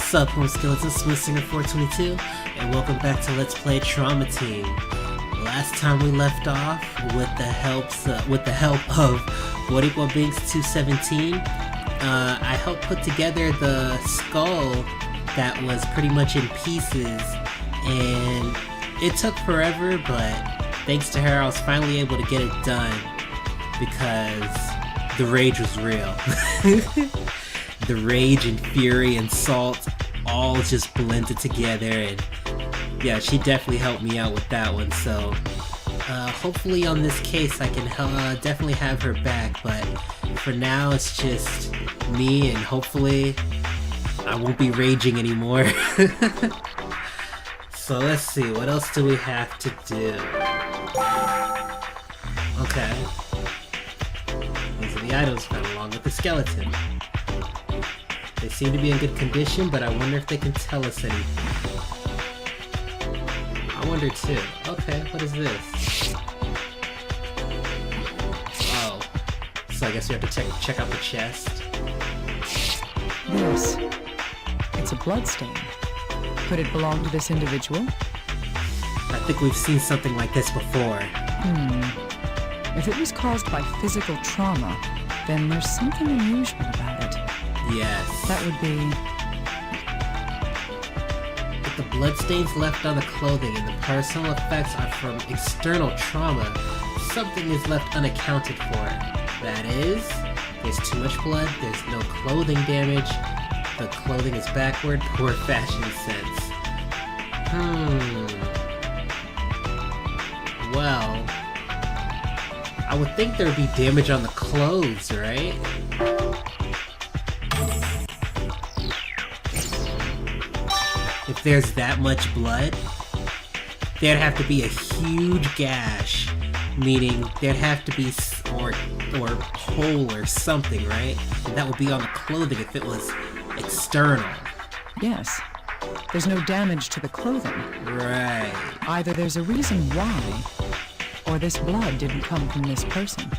What's up, Home Skeleton, Smooth Singer 422, and welcome back to Let's Play Trauma Team. Last time we left off with the help of What Equal Binks 217. I helped put together the skull that was pretty much in pieces, and it took forever, but thanks to her I was finally able to get it done because the rage was real. The rage and fury and salt all just blended together, and yeah, she definitely helped me out with that one. So hopefully on this case I can definitely have her back, but for now it's just me, and hopefully I won't be raging anymore. So let's see, what else do we have to do? Okay, these are the items found along with the skeleton. They seem to be in good condition, but I wonder if they can tell us anything. I wonder too. Okay, what is this? Oh, so I guess we have to check out the chest. This. It's a bloodstain. Could it belong to this individual? I think we've seen something like this before. If it was caused by physical trauma, then there's something unusual about it. Yes. That would be... If the bloodstains left on the clothing and the personal effects are from external trauma, something is left unaccounted for. That is, there's too much blood, there's no clothing damage, the clothing is backward, poor fashion sense. Well, I would think there would be damage on the clothes, right? If there's that much blood, there'd have to be a huge gash, meaning there'd have to be or hole or something, right? And that would be on the clothing if it was external. Yes. There's no damage to the clothing. Right. Either there's a reason why, or this blood didn't come from this person.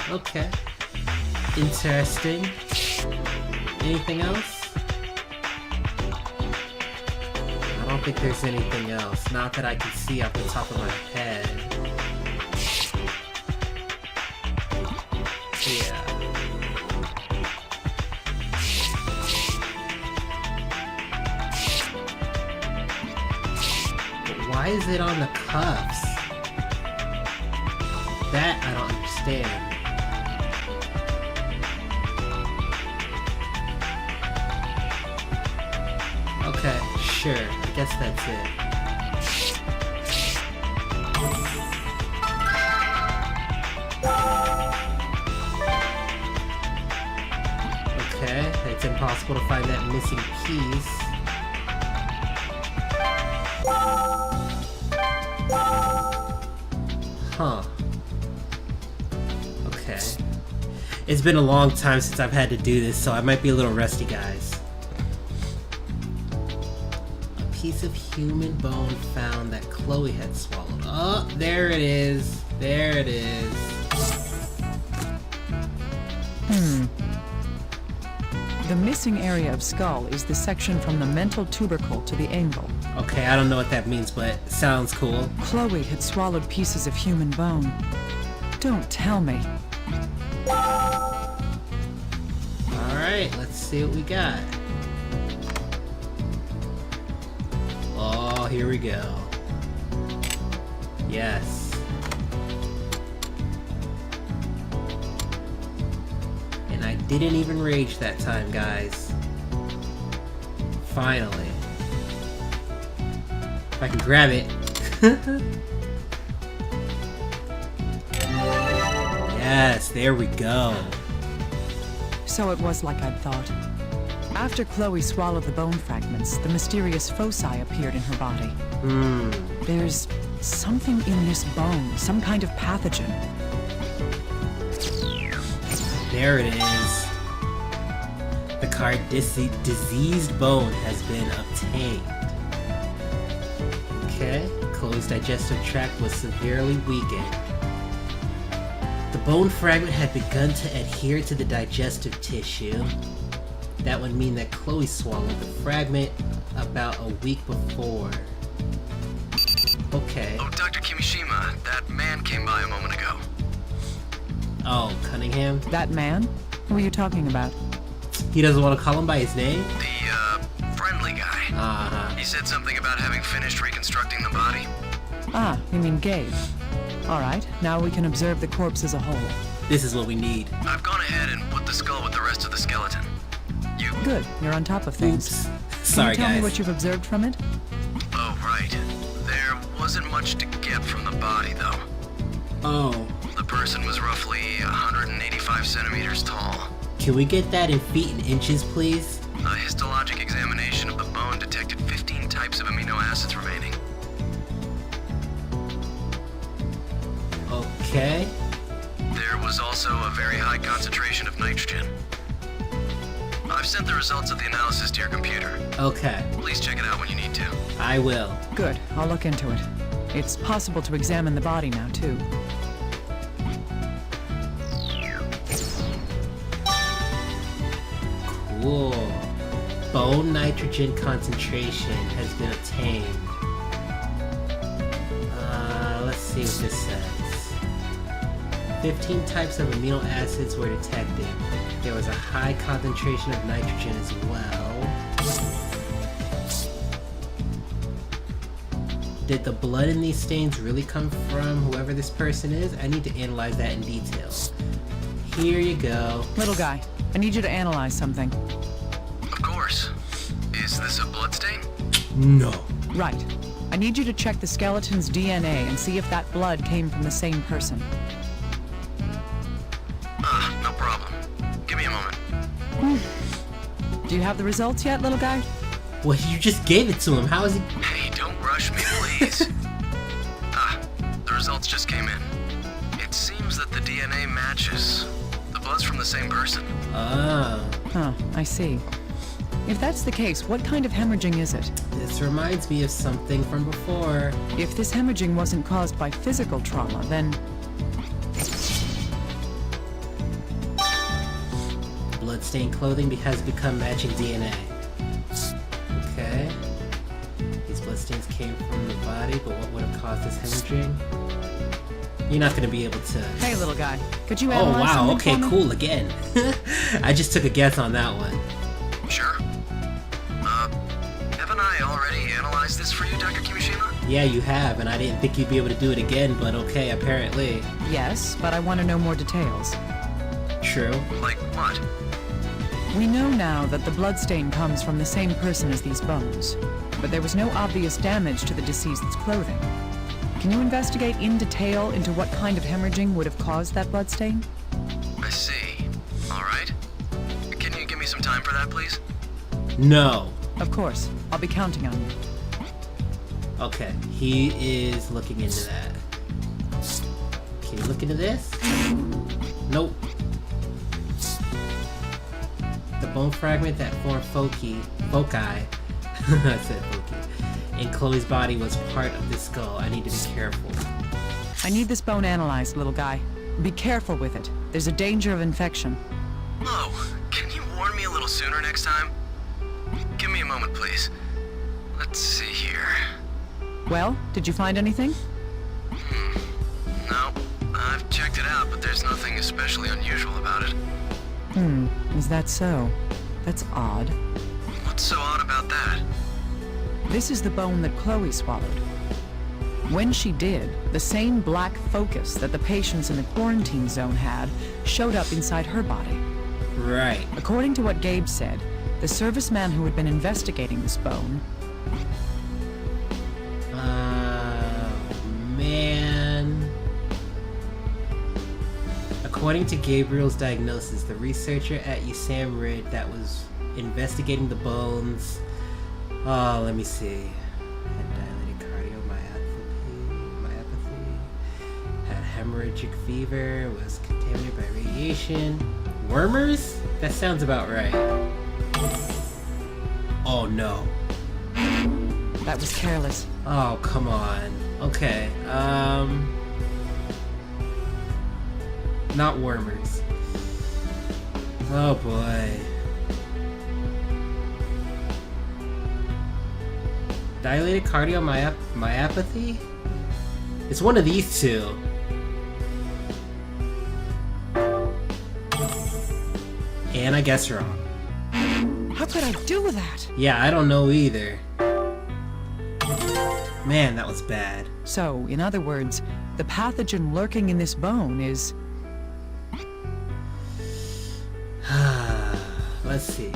Okay. Interesting. Anything else? I don't think there's anything else. Not that I can see off the top of my head. Yeah. But why is it on the cuffs? That I don't understand. Okay, sure. I guess that's it. Okay, it's impossible to find that missing piece. Huh. Okay. It's been a long time since I've had to do this, so I might be a little rusty, guys. Piece of human bone found that Chloe had swallowed. Oh, there it is. There it is. The missing area of skull is the section from the mental tubercle to the angle. Okay, I don't know what that means, but it sounds cool. Chloe had swallowed pieces of human bone. Don't tell me. Alright, let's see what we got. Oh, here we go. Yes. And I didn't even rage that time, guys. Finally. If I can grab it. Yes, there we go. So it was like I'd thought. After Chloe swallowed the bone fragments, the mysterious foci appeared in her body. There's something in this bone, some kind of pathogen. There it is. The card diseased bone has been obtained. Okay, Chloe's digestive tract was severely weakened. The The bone fragment had begun to adhere to the digestive tissue. That would mean that Chloe swallowed the fragment about a week before. Okay. Oh, Dr. Kimishima, that man came by a moment ago. Oh, Cunningham? That man? Who are you talking about? He doesn't want to call him by his name? The, friendly guy. Uh-huh. He said something about having finished reconstructing the body. Ah, you mean Gabe. Alright, now we can observe the corpse as a whole. This is what we need. I've gone ahead and put the skull with the rest of the skeleton. You... Good, you're on top of things. Oops. Can Sorry, you tell guys. me what you've observed from it? Oh, right. There wasn't much to get from the body, though. Oh. The person was roughly 185 centimeters tall. Can we get that in feet and inches, please? A histologic examination of the bone detected 15 types of amino acids remaining. Okay. There was also a very high concentration of nitrogen. I've sent the results of the analysis to your computer. Okay. Please check it out when you need to. I will. Good, I'll look into it. It's possible to examine the body now, too. Cool. Bone nitrogen concentration has been obtained. Let's see what this says. 15 types of amino acids were detected. There was a high concentration of nitrogen as well. Did the blood in these stains really come from whoever this person is? I need to analyze that in detail. Here you go. Little guy, I need you to analyze something. Of course. Is this a bloodstain? No. Right. I need you to check the skeleton's DNA and see if that blood came from the same person. No problem. Give me a moment. Do you have the results yet, little guy? Well, you just gave it to him. How is he... Hey, don't rush me, please. The results just came in. It seems that the DNA matches. The blood's from the same person. Oh. Huh, I see. If that's the case, what kind of hemorrhaging is it? This reminds me of something from before. If this hemorrhaging wasn't caused by physical trauma, then... Bloodstained clothing has become matching DNA. Okay. These bloodstains came from the body, but what would have caused this hemorrhaging? You're not gonna be able to... Hey, little guy, could you Oh, analyze wow, something okay, for me? cool, again. I just took a guess on that one. Sure. Haven't I already analyzed this for you, Dr. Kimishima? Yeah, you have, and I didn't think you'd be able to do it again, but okay, apparently. Yes, but I want to know more details. True. Like what? We know now that the bloodstain comes from the same person as these bones, but there was no obvious damage to the deceased's clothing. Can you investigate in detail into what kind of hemorrhaging would have caused that bloodstain? I see. All right. Can you give me some time for that, please? No. Of course. I'll be counting on you. Okay, he is looking into that. Can you look into this? Nope. The bone fragment that formed foci, I said foci, in Chloe's body was part of the skull. I need to be careful. I need this bone analyzed, little guy. Be careful with it. There's a danger of infection. Oh, can you warn me a little sooner next time? Give me a moment, please. Let's see here. Well, did you find anything? No, I've checked it out, but there's nothing especially unusual about it. Is that so? That's odd. What's so odd about that? This is the bone that Chloe swallowed. When she did, the same black focus that the patients in the quarantine zone had showed up inside her body. Right. According to what Gabe said, the serviceman who had been investigating this bone... Man. According to Gabriel's diagnosis, the researcher at USAM RID that was investigating the bones... Oh, let me see. Had dilated cardiomyopathy, had hemorrhagic fever, was contaminated by radiation. Wormers? That sounds about right. Oh no. That was careless. Oh, come on. Okay, not wormers. Oh boy. Dilated cardiomyopathy? It's one of these two. And I guess wrong. How could I do that? Yeah, I don't know either. Man, that was bad. So, in other words, the pathogen lurking in this bone is... Let's see.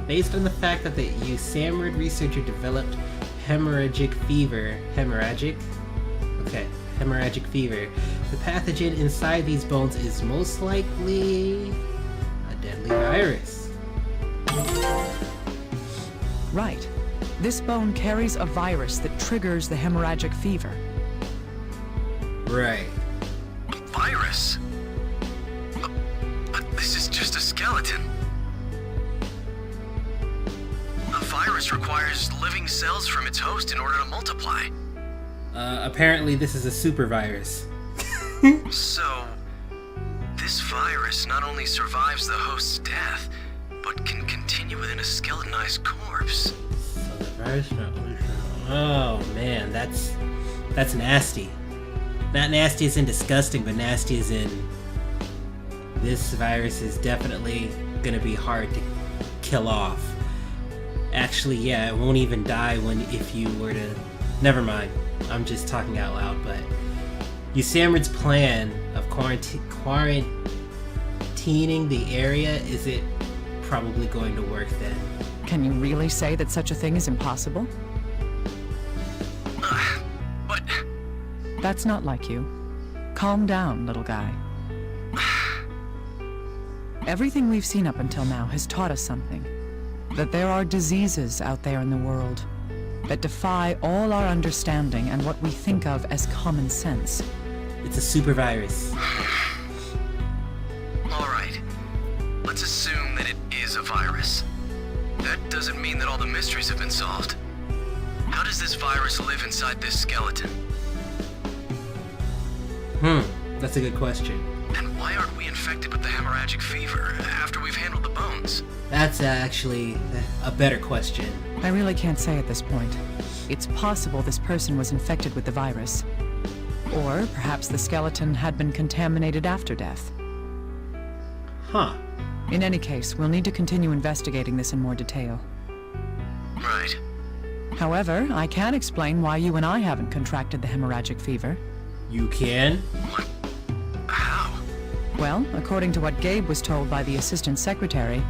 Based on the fact that the USAMRIID researcher developed hemorrhagic fever, hemorrhagic fever, the pathogen inside these bones is most likely a deadly virus. Right. This bone carries a virus that triggers the hemorrhagic fever. Right. A virus? But this is just a skeleton. A virus requires living cells from its host in order to multiply. Apparently this is a super virus. So, this virus not only survives the host's death, but can continue within a skeletonized corpse. So the virus... Oh man, that's nasty. Not nasty as in disgusting, but nasty as in... This virus is definitely gonna be hard to kill off. Actually, yeah, it won't even die if you were to... Never mind. I'm just talking out loud, but... USAMRIID's plan of quarantining the area, is it probably going to work then? Can you really say that such a thing is impossible? But... That's not like you. Calm down, little guy. Everything we've seen up until now has taught us something. That there are diseases out there in the world that defy all our understanding and what we think of as common sense. It's a super virus. Alright. Let's assume that it is a virus. That doesn't mean that all the mysteries have been solved. How does this virus live inside this skeleton? That's a good question. And why aren't we infected with the hemorrhagic fever after we've handled the bones? That's actually a better question. I really can't say at this point. It's possible this person was infected with the virus. Or perhaps the skeleton had been contaminated after death. Huh. In any case, we'll need to continue investigating this in more detail. Right. However, I can explain why you and I haven't contracted the hemorrhagic fever. You can? What? How? Well, according to what Gabe was told by the assistant secretary,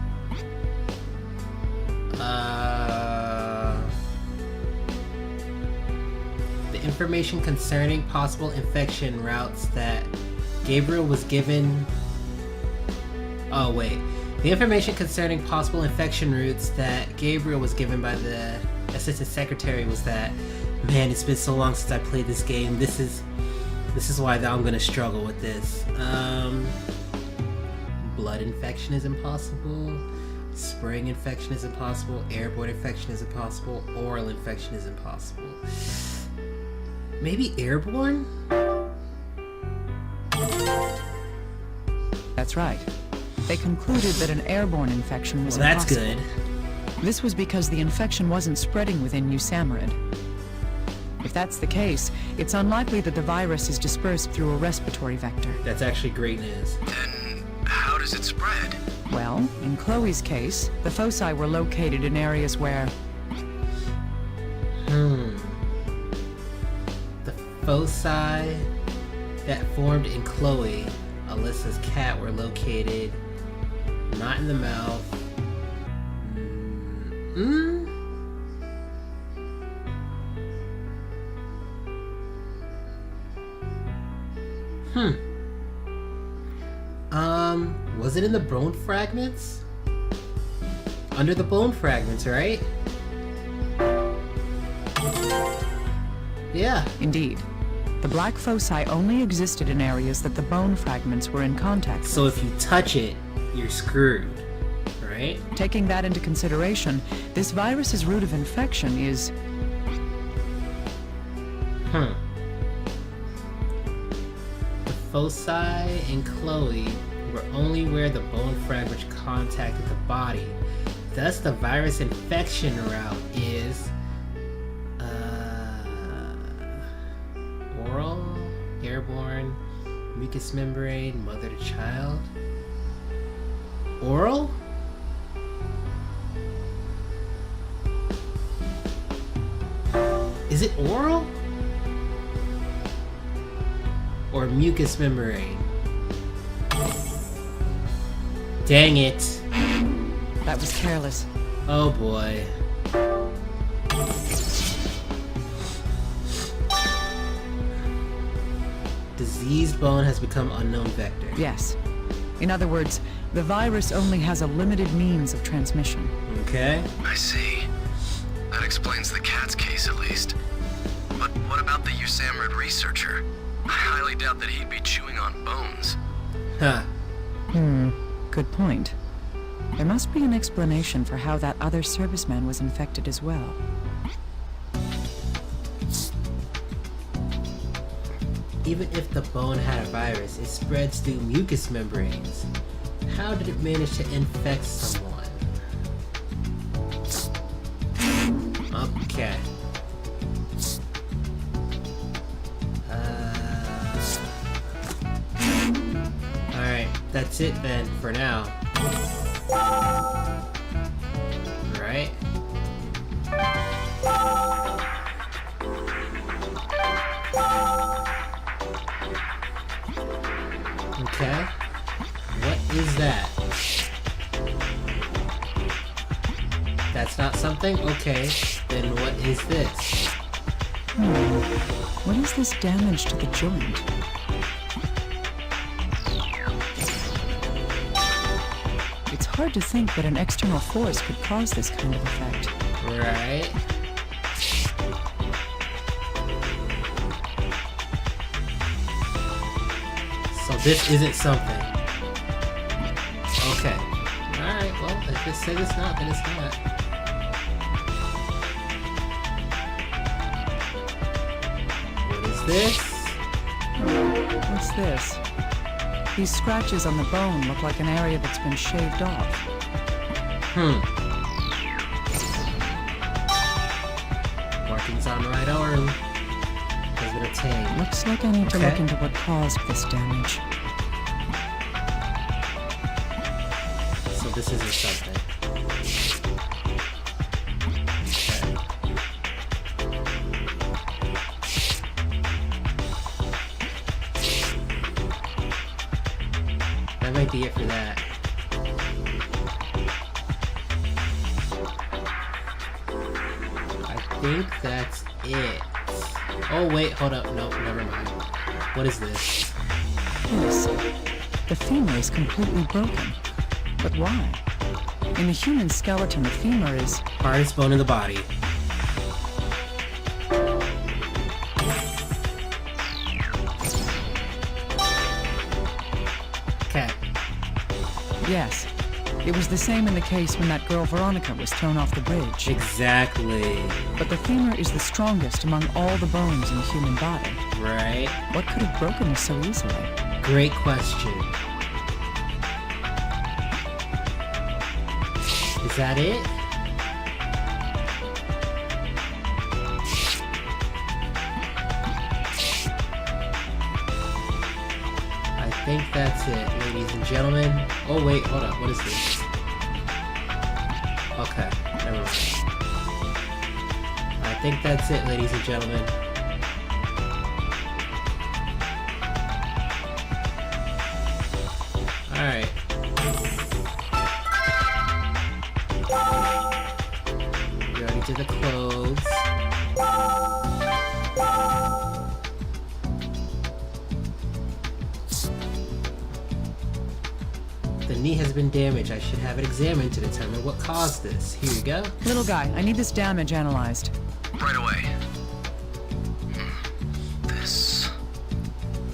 The information concerning possible infection routes that Gabriel was given... Oh, wait. The information concerning possible infection routes that Gabriel was given by the assistant secretary was that, man, it's been so long since I played this game. This is why I'm gonna struggle with this. Blood infection is impossible. Spraying infection is impossible. Airborne infection is impossible. Oral infection is impossible. Maybe airborne? that's right. They concluded that an airborne infection was Well, that's impossible. good. This was because the infection wasn't spreading within USAMRIID. If that's the case, it's unlikely that the virus is dispersed through a respiratory vector. That's actually great news. Then how does it spread? Well, in Chloe's case, the foci were located in areas where... The foci that formed in Chloe, Alyssa's cat, were located not in the mouth. Was it in the bone fragments? Under the bone fragments, right? Yeah. Indeed. The black foci only existed in areas that the bone fragments were in contact with. So if you touch it, you're screwed, right? Taking that into consideration, this virus's route of infection is... The foci in Chloe were only where the bone fragments contacted the body. Thus, the virus infection route is oral, airborne, mucous membrane, mother to child. Oral? Is it oral? Or mucous membrane? Dang it. That was careless. Oh boy. Diseased bone has become unknown vector. Yes. In other words, the virus only has a limited means of transmission. Okay. I see. That explains the cat's case, at least. But what about the Usamrid researcher? I highly doubt that he'd be chewing on bones. Huh. Good point. There must be an explanation for how that other serviceman was infected as well. Even if the bone had a virus, it spreads through mucous membranes. How did it manage to infect someone? Okay. Alright, that's it then for now. Right? Okay. What is that? That's not something? Okay. Then what is this? What is this damage to the joint? It's hard to think that an external force could cause this kind of effect. Right. So this isn't something. Okay. Alright, well, if it says it's not, then it's not. What is this? What's this? These scratches on the bone look like an area that's been shaved off. Markings on right arm. Has been attained. Looks like I need to Okay. look into what caused this damage. So this isn't something. That might be it for that. I think that's it. Oh wait, hold up. No, never mind. What is this? Yes. The femur is completely broken. But why? In the human skeleton, the femur is... Hardest bone in the body. Okay. Yes. It was the same in the case when that girl Veronica was thrown off the bridge. Exactly. But the femur is the strongest among all the bones in the human body. Right? What could have broken this so easily? Great question. Is that it? I think that's it, ladies and gentlemen. Oh wait, hold up, what is this? Okay, never mind. I think that's it, ladies and gentlemen. Alright. We already did the clothes. The knee has been damaged. I should have it examined to determine what caused this. Here you go. Little guy, I need this damage analyzed. Right away. This...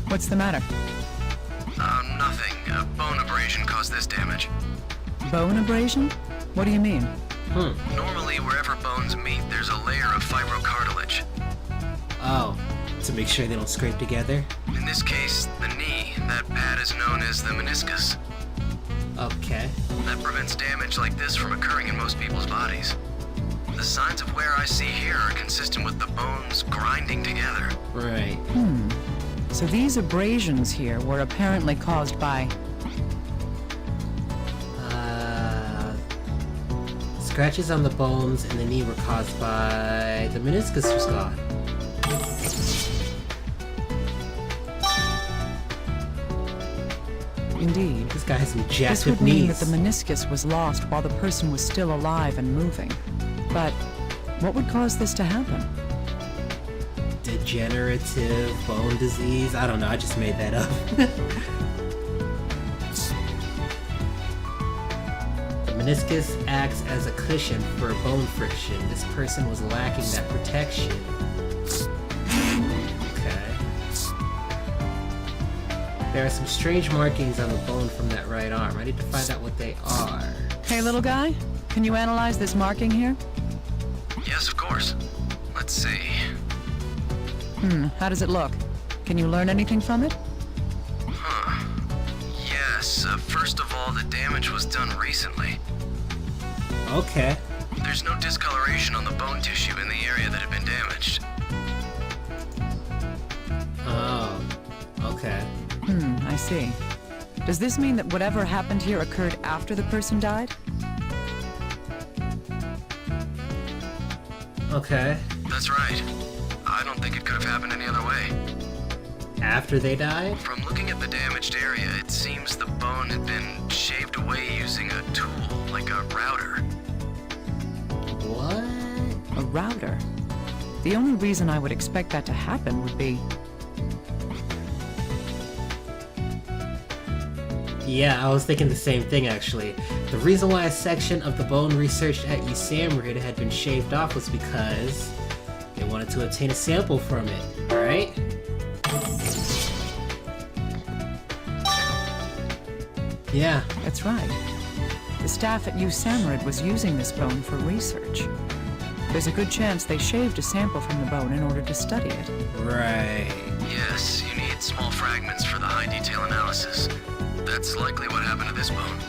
What's the matter? Nothing. A bone abrasion caused this damage. Bone abrasion? What do you mean? Normally, wherever bones meet, there's a layer of fibrocartilage. Oh, to make sure they don't scrape together? In this case, the knee, that pad is known as the meniscus. Okay. That prevents damage like this from occurring in most people's bodies. The signs of wear I see here are consistent with the bones grinding together. Right. So these abrasions here were apparently caused by... Scratches on the bones in the knee were caused by... The meniscus was gone. Indeed. This guy has some jacked This would up mean knees. that the meniscus was lost while the person was still alive and moving. But what would cause this to happen? Degenerative bone disease? I don't know, I just made that up. The meniscus acts as a cushion for bone friction. This person was lacking that protection. Okay. There are some strange markings on the bone from that right arm. I need to find out what they are. Hey, little guy, can you analyze this marking here? Yes, of course. Let's see. How does it look? Can you learn anything from it? Yes, first of all, the damage was done recently. Okay. There's no discoloration on the bone tissue in the area that had been damaged. Oh. Okay. I see. Does this mean that whatever happened here occurred after the person died? Okay. That's right. I don't think it could have happened any other way. After they died? From looking at the damaged area, it seems the bone had been shaved away using a tool, like a router. What? A router? The only reason I would expect that to happen would be... Yeah, I was thinking the same thing actually. The reason why a section of the bone researched at USAMRIID had been shaved off was because they wanted to obtain a sample from it, right? Yeah. That's right. The staff at USAMRIID was using this bone for research. There's a good chance they shaved a sample from the bone in order to study it. Right. Yes, you need small fragments for the high detail analysis. That's likely what happened to this bone.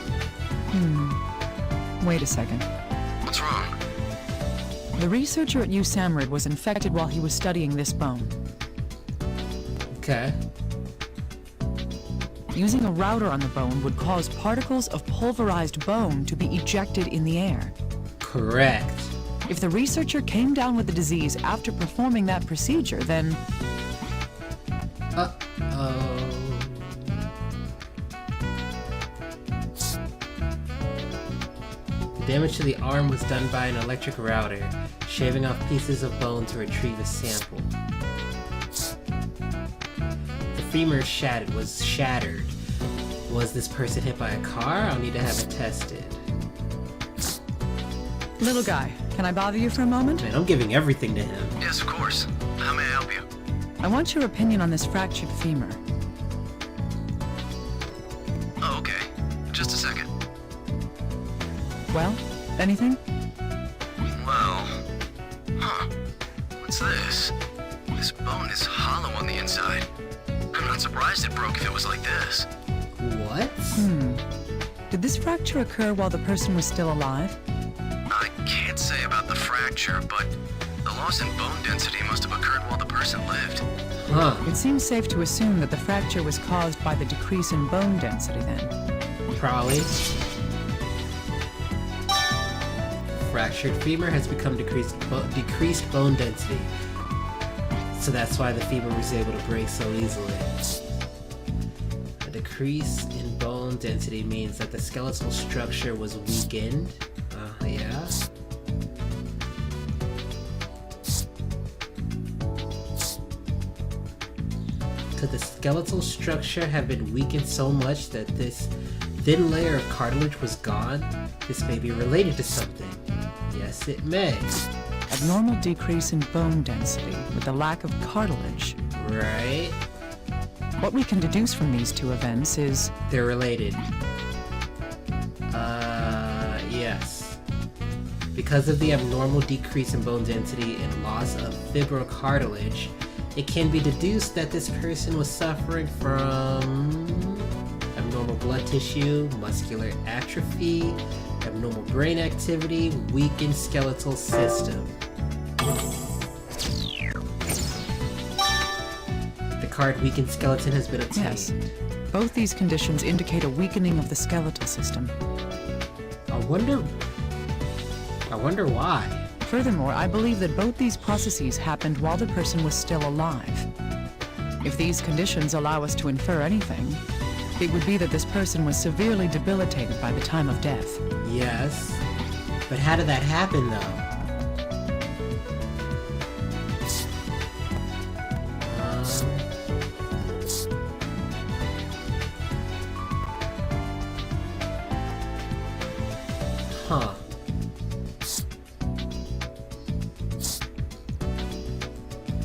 Wait a second. What's wrong? The researcher at USAMRIID was infected while he was studying this bone. Okay. Using a router on the bone would cause particles of pulverized bone to be ejected in the air. Correct. If the researcher came down with the disease after performing that procedure, then... Uh-oh. The damage to the arm was done by an electric router, shaving off pieces of bone to retrieve a sample. The femur was shattered. Was this person hit by a car? I'll need to have it tested. Little guy, can I bother you for a moment? Man, I'm giving everything to him. Yes, of course. How may I help you? I want your opinion on this fractured femur. Oh, okay. Just a second. Well, anything? Well... What's this? This bone is hollow on the inside. I'm not surprised it broke if it was like this. What? Did this fracture occur while the person was still alive? I can't say about the fracture, but the loss in bone density must have occurred while the person lived. Huh. It seems safe to assume that the fracture was caused by the decrease in bone density then. Probably. Fractured femur has become decreased bone density. So that's why the femur was able to break so easily. A decrease in bone density means that the skeletal structure was weakened. Yeah. Could the skeletal structure have been weakened so much that this thin layer of cartilage was gone? This may be related to something. Yes, it may. Abnormal decrease in bone density with the lack of cartilage. Right? What we can deduce from these two events is... They're related. Yes. Because of the abnormal decrease in bone density and loss of fibrocartilage, it can be deduced that this person was suffering from abnormal blood tissue, muscular atrophy, abnormal brain activity, weakened skeletal system. The card weakened skeleton has been obtained. Yes. Both these conditions indicate a weakening of the skeletal system. I wonder why. Furthermore, I believe that both these processes happened while the person was still alive. If these conditions allow us to infer anything, it would be that this person was severely debilitated by the time of death. Yes. But how did that happen, though? Huh.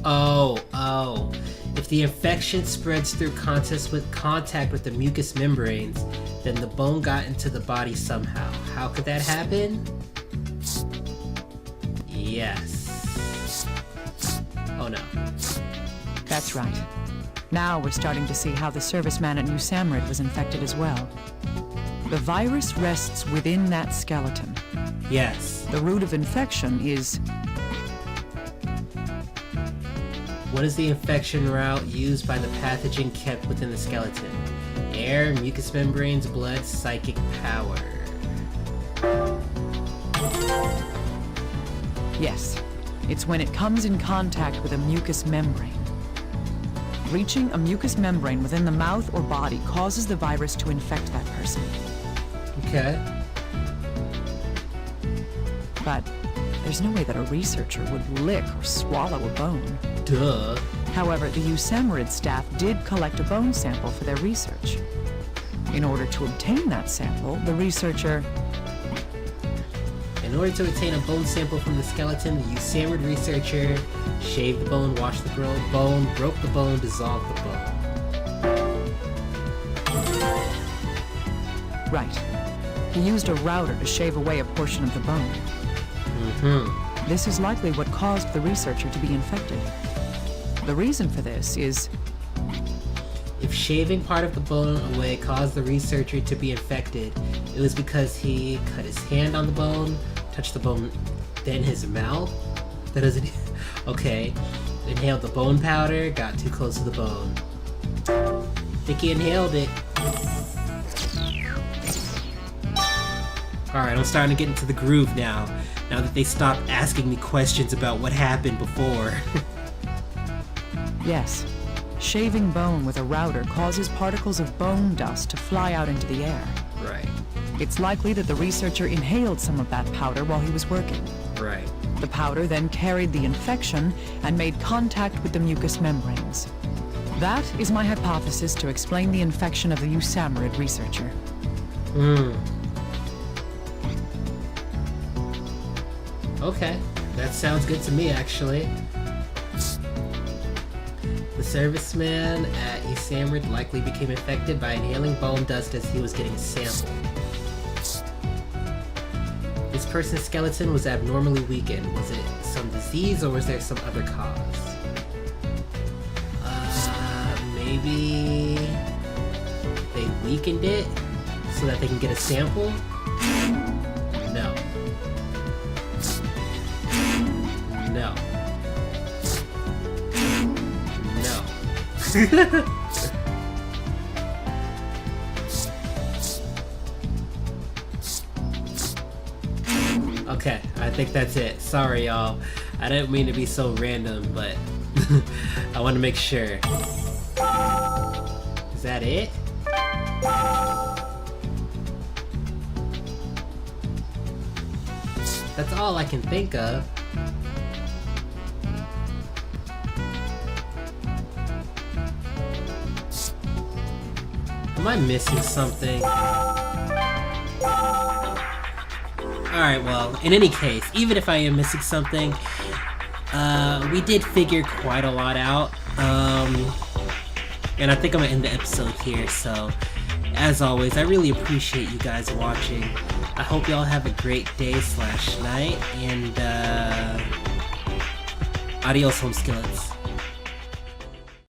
Oh. If the infection spreads through contact with the mucous membranes, then the bone got into the body somehow. How could that happen? Yes. Oh no. That's right. Now we're starting to see how the serviceman at New Samrid was infected as well. The virus rests within that skeleton. Yes. The root of infection is... What is the infection route used by the pathogen kept within the skeleton? Air, mucous membranes, blood, psychic power. Yes. It's when it comes in contact with a mucous membrane. Reaching a mucous membrane within the mouth or body causes the virus to infect that person. Okay. But there's no way that a researcher would lick or swallow a bone. Duh. However, the USAMRID staff did collect a bone sample for their research. In order to obtain that sample, the researcher... In order to obtain a bone sample from the skeleton, the USAMRID researcher shaved the bone, washed the bone, broke the bone, dissolved the bone. Right. He used a router to shave away a portion of the bone. Mm-hmm. This is likely what caused the researcher to be infected. The reason for this is... If shaving part of the bone away caused the researcher to be infected, it was because he cut his hand on the bone, touched the bone, then his mouth. That doesn't... Okay. Inhaled the bone powder, got too close to the bone. Think he inhaled it. Alright, I'm starting to get into the groove now. Now that they stopped asking me questions about what happened before. Yes. Shaving bone with a router causes particles of bone dust to fly out into the air. Right. It's likely that the researcher inhaled some of that powder while he was working. Right. The powder then carried the infection and made contact with the mucous membranes. That is my hypothesis to explain the infection of the USAMRID researcher. Okay, that sounds good to me, actually. The serviceman at USAMRID likely became infected by inhaling bone dust as he was getting sampled. This person's skeleton was abnormally weakened. Was it some disease or was there some other cause? Maybe they weakened it so that they can get a sample? No. No. No. Okay, I think that's it. Sorry, y'all. I didn't mean to be so random, but I want to make sure. Is that it? That's all I can think of. Am I missing something? Alright, well, in any case, even if I am missing something, we did figure quite a lot out. And I think I'm gonna end the episode here, so as always, I really appreciate you guys watching. I hope y'all have a great day/night, and adios, home skillets.